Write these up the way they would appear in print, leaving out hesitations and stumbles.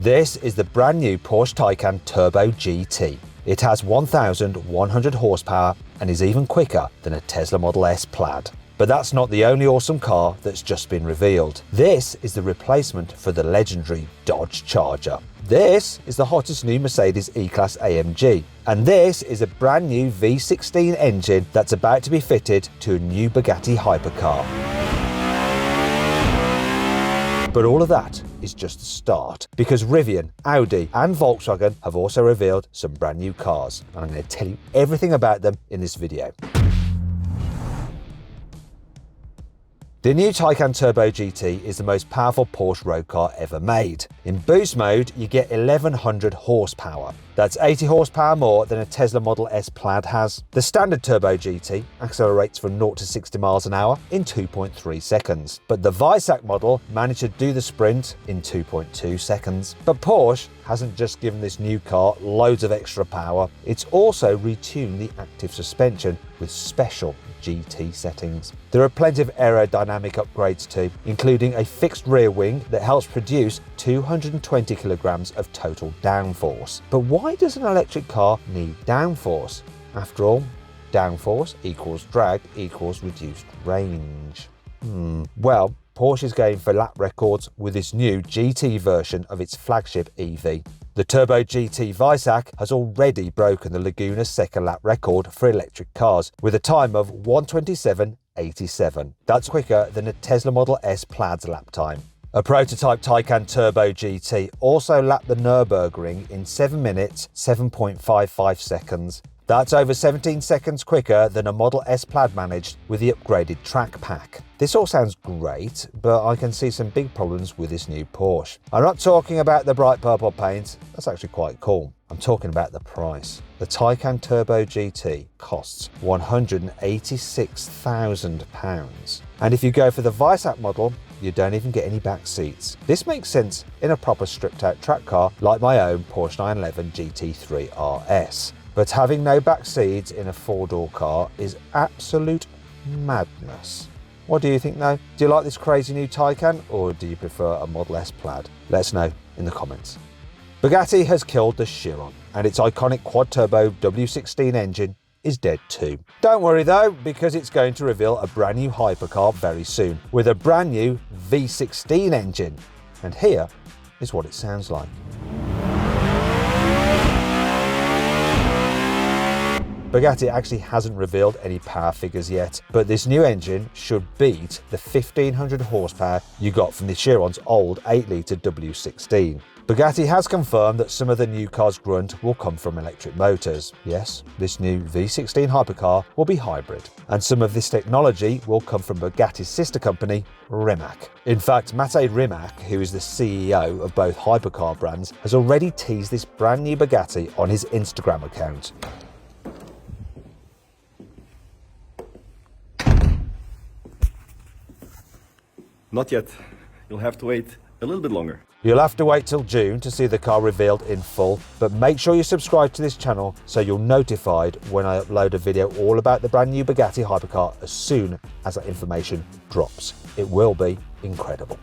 This is the brand new Porsche Taycan Turbo GT. It has 1,100 horsepower and is even quicker than a Tesla Model S Plaid. But that's not the only awesome car that's just been revealed. This is the replacement for the legendary Dodge Charger. This is the hottest new Mercedes E-Class AMG. And this is a brand new V16 engine that's about to be fitted to a new Bugatti hypercar. But all of that is just the start, because Rivian, Audi and Volkswagen have also revealed some brand new cars, and I'm going to tell you everything about them in this video. The new Taycan Turbo GT is the most powerful Porsche road car ever made. In boost mode, you get 1,100 horsepower. That's 80 horsepower more than a Tesla Model S Plaid has. The standard Turbo GT accelerates from 0 to 60 miles an hour in 2.3 seconds. But the Weissach model managed to do the sprint in 2.2 seconds. But Porsche hasn't just given this new car loads of extra power, it's also retuned the active suspension with special GT settings. There are plenty of aerodynamic upgrades too, including a fixed rear wing that helps produce 220 kilograms of total downforce. But why does an electric car need downforce? After all, downforce equals drag equals reduced range. Well, Porsche is going for lap records with this new GT version of its flagship EV. The Turbo GT Weissach has already broken the Laguna Seca lap record for electric cars with a time of 1:27.87. That's quicker than a Tesla Model S Plaid's lap time. A prototype Taycan Turbo GT also lapped the Nürburgring in 7 minutes 7.55 seconds. That's over 17 seconds quicker than a Model S Plaid managed with the upgraded track pack. This all sounds great, but I can see some big problems with this new Porsche. I'm not talking about the bright purple paint, that's actually quite cool. I'm talking about the price. The Taycan Turbo GT costs £186,000. And if you go for the Weissach model, you don't even get any back seats. This makes sense in a proper stripped out track car like my own Porsche 911 GT3 RS. But having no back seats in a four-door car is absolute madness. What do you think though? Do you like this crazy new Taycan, or do you prefer a Model S Plaid? Let us know in the comments. Bugatti has killed the Chiron, and its iconic quad-turbo W16 engine is dead too. Don't worry though, because it's going to reveal a brand new hypercar very soon, with a brand new V16 engine. And here is what it sounds like. Bugatti actually hasn't revealed any power figures yet, but this new engine should beat the 1,500 horsepower you got from the Chiron's old 8-litre W16. Bugatti has confirmed that some of the new car's grunt will come from electric motors. Yes, this new V16 hypercar will be hybrid, and some of this technology will come from Bugatti's sister company, Rimac. In fact, Mattei Rimac, who is the CEO of both hypercar brands, has already teased this brand new Bugatti on his Instagram account. Not yet. You'll have to wait a little bit longer. You'll have to wait till June to see the car revealed in full, but make sure you subscribe to this channel so you're notified when I upload a video all about the brand new Bugatti hypercar as soon as that information drops. It will be incredible.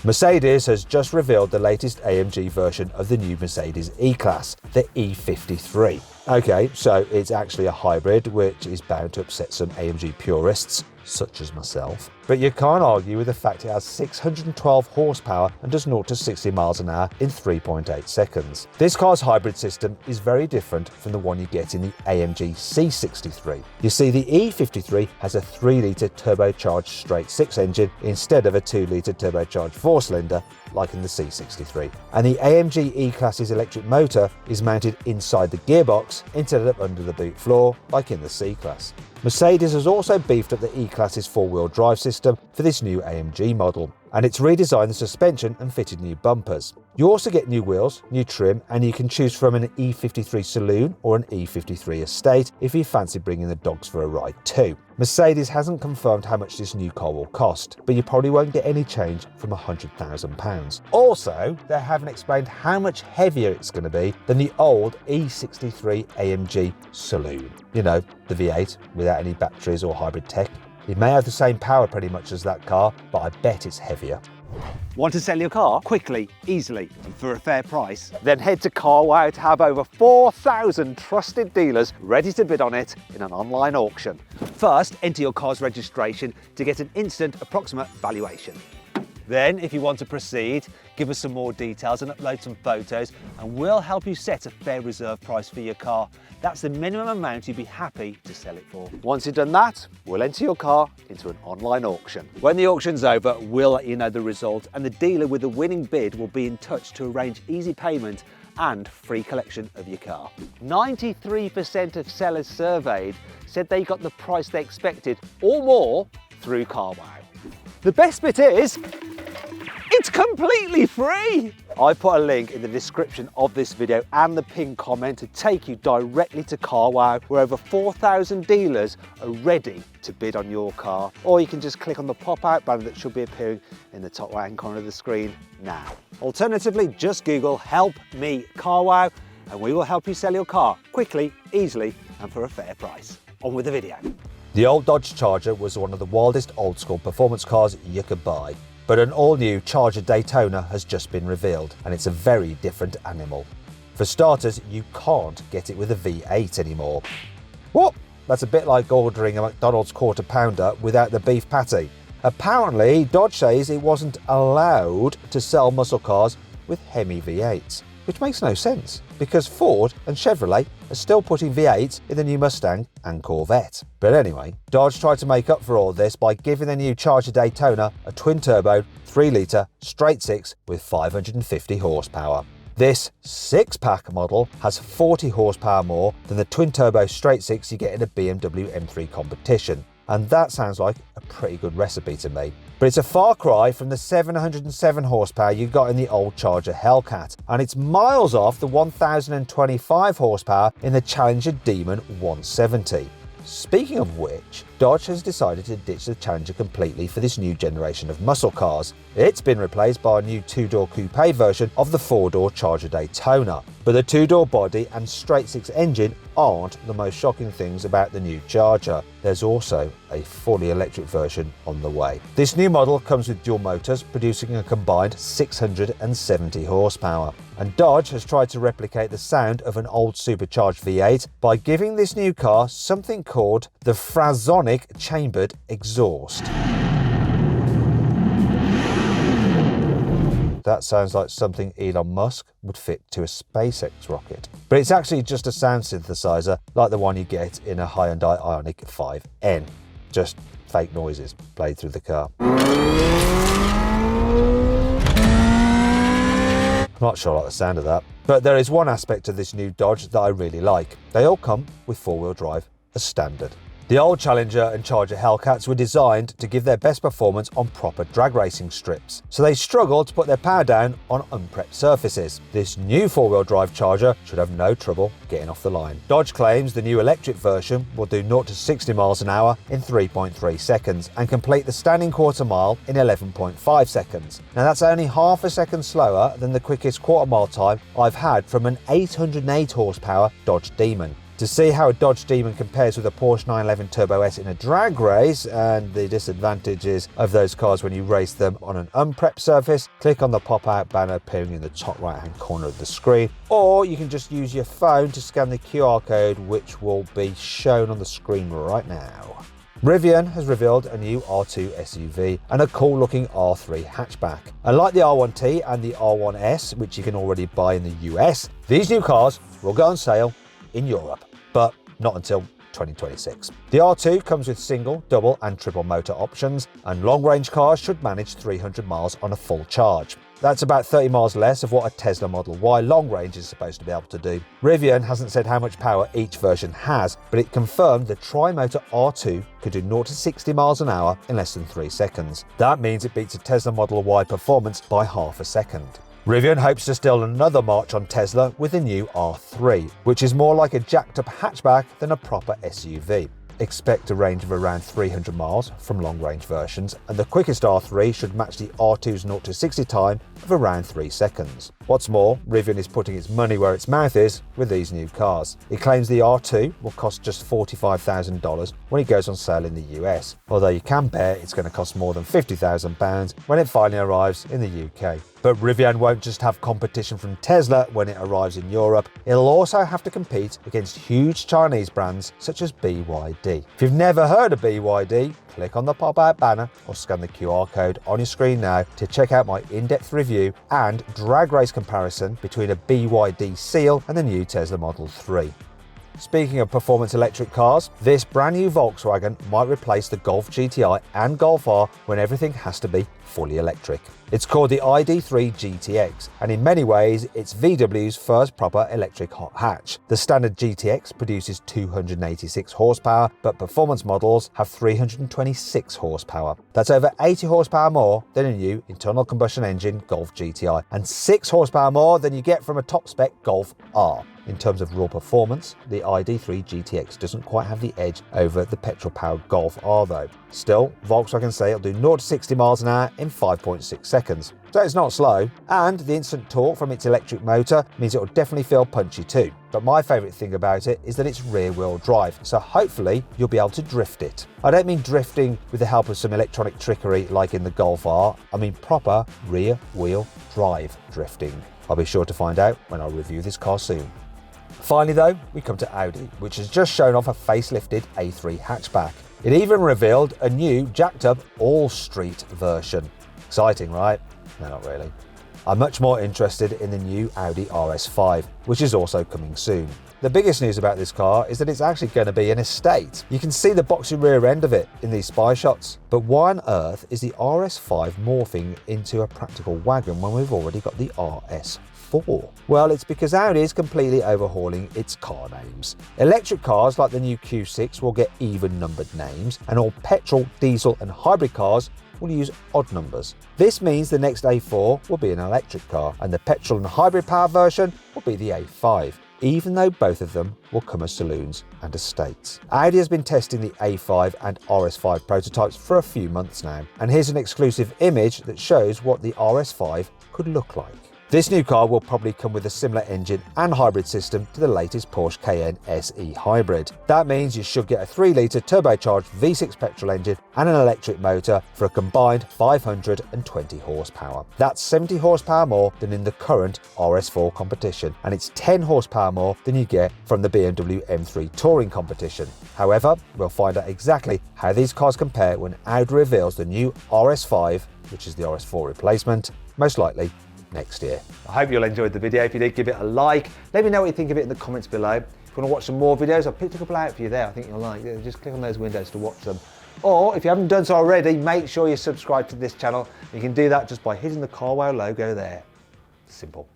Mercedes has just revealed the latest AMG version of the new Mercedes E-Class, the E53. Okay, so it's actually a hybrid, which is bound to upset some AMG purists, such as myself. But you can't argue with the fact it has 612 horsepower and does 0 to 60 miles an hour in 3.8 seconds. This car's hybrid system is very different from the one you get in the AMG C63. You see, the E53 has a 3-litre turbocharged straight-six engine instead of a 2-litre turbocharged 4-cylinder like in the C63. And the AMG E-Class's electric motor is mounted inside the gearbox instead of under the boot floor like in the C-Class. Mercedes has also beefed up the E-Class's four-wheel drive system for this new AMG model, and it's redesigned the suspension and fitted new bumpers. You also get new wheels, new trim, and you can choose from an E53 Saloon or an E53 Estate if you fancy bringing the dogs for a ride too. Mercedes hasn't confirmed how much this new car will cost, but you probably won't get any change from £100,000. Also, they haven't explained how much heavier it's going to be than the old E63 AMG Saloon. You know, the V8 without any batteries or hybrid tech. It may have the same power pretty much as that car, but I bet it's heavier. Want to sell your car quickly, easily, and for a fair price? Then head to CarWow to have over 4,000 trusted dealers ready to bid on it in an online auction. First, enter your car's registration to get an instant approximate valuation. Then, if you want to proceed, give us some more details and upload some photos, and we'll help you set a fair reserve price for your car. That's the minimum amount you'd be happy to sell it for. Once you've done that, we'll enter your car into an online auction. When the auction's over, we'll let you know the result, and the dealer with the winning bid will be in touch to arrange easy payment and free collection of your car. 93% of sellers surveyed said they got the price they expected or more through CarWow. The best bit is, it's completely free! I put a link in the description of this video and the pinned comment to take you directly to CarWow, where over 4,000 dealers are ready to bid on your car. Or you can just click on the pop-out banner that should be appearing in the top right-hand corner of the screen now. Alternatively, just Google "Help Me CarWow" and we will help you sell your car quickly, easily, and for a fair price. On with the video. The old Dodge Charger was one of the wildest old-school performance cars you could buy. But an all-new Charger Daytona has just been revealed, and it's a very different animal. For starters, you can't get it with a V8 anymore. What? That's a bit like ordering a McDonald's quarter pounder without the beef patty. Apparently, Dodge says it wasn't allowed to sell muscle cars with Hemi V8s, which makes no sense, because Ford and Chevrolet are still putting V8s in the new Mustang and Corvette. But anyway, Dodge tried to make up for all this by giving the new Charger Daytona a twin-turbo, 3-litre, straight-six with 550 horsepower. This six-pack model has 40 horsepower more than the twin-turbo straight-six you get in a BMW M3 competition. And that sounds like a pretty good recipe to me. But it's a far cry from the 707 horsepower you got in the old Charger Hellcat, and it's miles off the 1025 horsepower in the Challenger Demon 170. Speaking of which, Dodge has decided to ditch the Challenger completely for this new generation of muscle cars. It's been replaced by a new two-door coupe version of the four-door Charger Daytona. But the two-door body and straight-six engine aren't the most shocking things about the new Charger. There's also a fully electric version on the way. This new model comes with dual motors, producing a combined 670 horsepower. And Dodge has tried to replicate the sound of an old supercharged V8 by giving this new car something called the Frasonic chambered exhaust. That sounds like something Elon Musk would fit to a SpaceX rocket. But it's actually just a sound synthesizer like the one you get in a Hyundai Ioniq 5N. Just fake noises played through the car. I'm not sure I like the sound of that. But there is one aspect of this new Dodge that I really like. They all come with four-wheel drive as standard. The old Challenger and Charger Hellcats were designed to give their best performance on proper drag racing strips, so they struggled to put their power down on unprepped surfaces. This new four-wheel drive Charger should have no trouble getting off the line. Dodge claims the new electric version will do 0 to 60 miles an hour in 3.3 seconds and complete the standing quarter mile in 11.5 seconds. Now that's only half a second slower than the quickest quarter mile time I've had from an 808 horsepower Dodge Demon. To see how a Dodge Demon compares with a Porsche 911 Turbo S in a drag race and the disadvantages of those cars when you race them on an unprepped surface, click on the pop-out banner appearing in the top right-hand corner of the screen, or you can just use your phone to scan the QR code, which will be shown on the screen right now. Rivian has revealed a new R2 SUV and a cool-looking R3 hatchback. Unlike the R1T and the R1S, which you can already buy in the US, these new cars will go on sale in Europe, but not until 2026. The R2 comes with single, double and triple motor options, and long-range cars should manage 300 miles on a full charge. That's about 30 miles less of what a Tesla Model Y long range is supposed to be able to do. Rivian hasn't said how much power each version has, but it confirmed the tri-motor R2 could do 0 to 60 miles an hour in less than 3 seconds. That means it beats a Tesla Model Y performance by half a second. Rivian hopes to steal another march on Tesla with the new R3, which is more like a jacked-up hatchback than a proper SUV. expect a range of around 300 miles from long-range versions, and the quickest R3 should match the R2's 0 to 60 time of around 3 seconds. What's more, Rivian is putting its money where its mouth is with these new cars. It claims the R2 will cost just $45,000 when it goes on sale in the US, although you can bet it's going to cost more than £50,000 when it finally arrives in the UK. But Rivian won't just have competition from Tesla when it arrives in Europe, it'll also have to compete against huge Chinese brands such as BYD. If you've never heard of BYD, click on the pop-out banner or scan the QR code on your screen now to check out my in-depth review and drag race comparison between a BYD Seal and the new Tesla Model 3. Speaking of performance electric cars, this brand new Volkswagen might replace the Golf GTI and Golf R when everything has to be fully electric. It's called the ID3 GTX, and in many ways it's VW's first proper electric hot hatch. The standard GTX produces 286 horsepower, but performance models have 326 horsepower. That's over 80 horsepower more than a new internal combustion engine Golf GTI, and 6 horsepower more than you get from a top spec Golf R. In terms of raw performance, the ID3 GTX doesn't quite have the edge over the petrol-powered Golf R though. Still, Volkswagen say it'll do 0 to 60 miles an hour in 5.6 seconds. So it's not slow, and the instant torque from its electric motor means it'll definitely feel punchy too. But my favourite thing about it is that it's rear-wheel drive, so hopefully you'll be able to drift it. I don't mean drifting with the help of some electronic trickery like in the Golf R, I mean proper rear-wheel drive drifting. I'll be sure to find out when I review this car soon. Finally though, we come to Audi, which has just shown off a facelifted A3 hatchback. It even revealed a new jacked-up all-street version. Exciting, right? No, not really. I'm much more interested in the new Audi RS5, which is also coming soon. The biggest news about this car is that it's actually going to be an estate. You can see the boxy rear end of it in these spy shots. But why on earth is the RS5 morphing into a practical wagon when we've already got the RS4? Well, it's because Audi is completely overhauling its car names. Electric cars like the new Q6 will get even-numbered names, and all petrol, diesel and hybrid cars will use odd numbers. This means the next A4 will be an electric car, and the petrol and hybrid power version will be the A5, even though both of them will come as saloons and estates. Audi has been testing the A5 and RS5 prototypes for a few months now, and here's an exclusive image that shows what the RS5 could look like. This new car will probably come with a similar engine and hybrid system to the latest Porsche Cayenne SE hybrid. That means you should get a 3-litre turbocharged V6 petrol engine and an electric motor for a combined 520 horsepower. That's 70 horsepower more than in the current RS4 competition, and it's 10 horsepower more than you get from the BMW M3 Touring competition. However, we'll find out exactly how these cars compare when Audi reveals the new RS5, which is the RS4 replacement, most likely next year. I hope you'll enjoyed the video. If you did, give it a like. Let me know what you think of it in the comments below. If you want to watch some more videos, I've picked a couple out for you there I think you'll like. Just click on those windows to watch them. Or if you haven't done so already, make sure you subscribe to this channel. You can do that just by hitting the carwow logo there. Simple.